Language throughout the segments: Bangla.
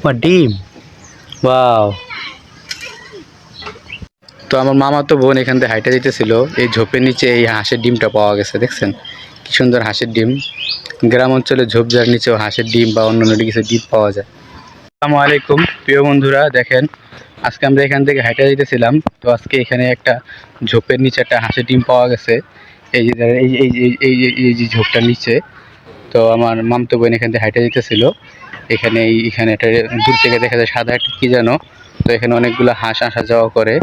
বা ডিম, ওয়াও। তো আমার মামা তো বোন এখান থেকে হাইটে যেতেছিল, এই ঝোপের নিচে এই হাঁসের ডিমটা পাওয়া গেছে। দেখছেন কি সুন্দর হাঁসের ডিম। গ্রাম অঞ্চলে ঝোপঝাড় নিচেও হাঁসের ডিম বা অন্যান্য কিছু ডিম পাওয়া যায়। আসসালামু আলাইকুম প্রিয় বন্ধুরা, দেখেন আজকে আমরা এখান থেকে হাইটে যেতেছিলাম। তো আজকে এখানে একটা ঝোপের নিচে একটা হাঁসের ডিম পাওয়া গেছে। এই যে এই এই এই যে ঝোপটার নিচে। তো আমার মামতো বোন এখান থেকে হাইটে যেতেছিল। এখানে একটা দূর থেকে দেখা যায় সাদা একটা কি যেন। তো এখানে অনেকগুলো হাঁস আসা যাওয়া করে।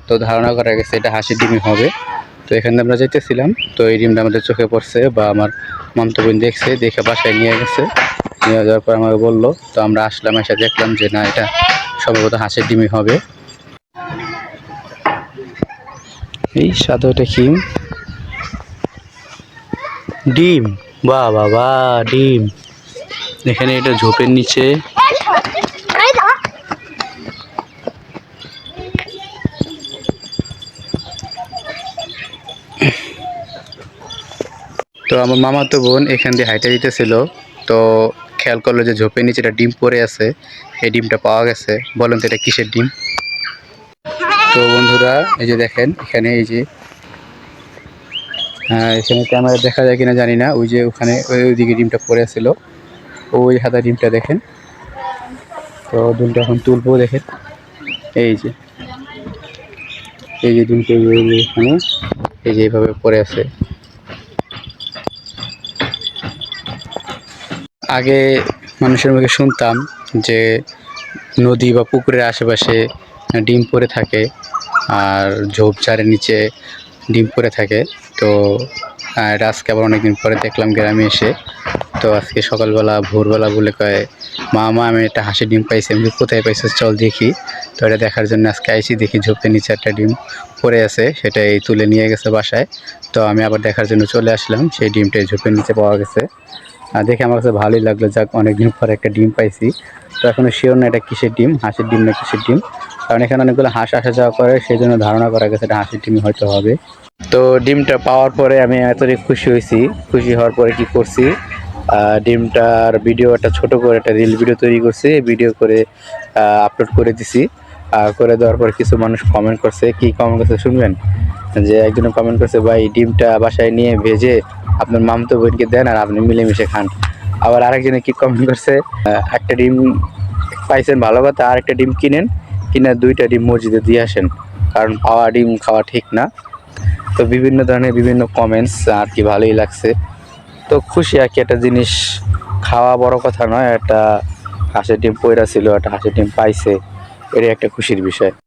তো ধারণা করা গেছে এটা হাঁসের ডিমই হবে। তো এখানে আমরা যেতেছিলাম, তো এই ডিমটা আমাদের চোখে পড়ছে বা আমার মামতো বোন দেখছে, দেখে বাসায় নিয়ে গেছে। নিয়ে যাওয়ার পর আমাকে বললো, তো আমরা আসলাম, এসে দেখলাম যে না, এটা সম্ভবত হাঁসের ডিমই হবে। এই সাদা ওটা কি ডিম, বাহ বাবা ডিম। এখানে এটা ঝোপের নিচে। তো আমার মামাতো বোন এখান দিয়ে হাইটে দিতেছিল। তো খেয়াল করলো যে ঝোপের নিচে একটা ডিম পড়ে আছে। এই ডিমটা পাওয়া গেছে। বলেন তো এটা কিসের ডিম? তো বন্ধুরা এই যে দেখেন এখানে এই যে এখানে ক্যামেরা দেখা যায় কিনা জানি না, ওই যে ওখানে ওইদিকে ডিমটা পড়ে ছিল, ওই সাদা ডিমটা দেখেন। তো ডিমটা এখন তুলবো, দেখেন এই যে ডিমটা এখানে এই যে এইভাবে পড়ে আছে। আগে মানুষের মুখে শুনতাম যে নদী বা পুকুরের আশেপাশে ডিম পড়ে থাকে আর ঝোপঝাড়ের নিচে ডিম পড়ে থাকে। তো এটা আজকে আবার অনেকদিন পরে দেখলাম গ্রামে এসে। তো আজকে সকালবেলা ভোরবেলা বলে কয়, মা আমি একটা হাঁসের ডিম পাইছি। আমি কোথায় পাইছি, চল দেখি। তো এটা দেখার জন্য আজকে আইসি, দেখি ঝোপের নিচে একটা ডিম পড়ে আছে, সেটাই তুলে নিয়ে গেছে বাসায়। তো আমি আবার দেখার জন্য চলে আসলাম, সেই ডিমটাই ঝোপের নিচে পাওয়া গেছে। দেখে আমার কাছে ভালোই লাগলো, যাক অনেকদিন পর একটা ডিম পাইছি। তো এখনও শিওর না এটা কিসের ডিম, হাঁসের ডিম না কিসের ডিম, কারণ এখানে অনেকগুলো হাঁস আসা যাওয়া করে, সেই জন্য ধারণা করা গেছে এটা হাঁসের ডিমই হয়তো হবে। তো ডিমটা পাওয়ার পরে আমি এতটাই খুশি হয়েছি। খুশি হওয়ার পরে কি করছি, ডিমটার ভিডিও একটা ছোট করে একটা রিল ভিডিও তৈরি করছি, ভিডিও করে আপলোড করে দিছি। করে দেওয়ার পর কিছু মানুষ কমেন্ট করছে। কি কমেন্ট করছে শুনবেন? যে একজনে কমেন্ট করছে, ভাই ডিমটা বাসায় নিয়ে ভেজে আপনার মামতো বোনকে দেন আর আপনি মিলেমিশে খান। আবার আরেকজনে কি কমেন্ট করছে, একটা ডিম পাইছেন ভালো কথা, আর একটা ডিম কিনেন, কিনে 2টা ডিম মসজিদে দিয়ে আসেন, কারণ পাওয়া ডিম খাওয়া ঠিক না। তো বিভিন্ন ধরনের বিভিন্ন কমেন্টস আর কি, ভালোই লাগছে। তো খুশি আর কি, একটা জিনিস খাওয়া বড় কথা নয়, একটা হাঁসের ডিম পয়রা ছিল, একটা হাঁসের ডিম পাইছে, এটাই একটা খুশির বিষয়।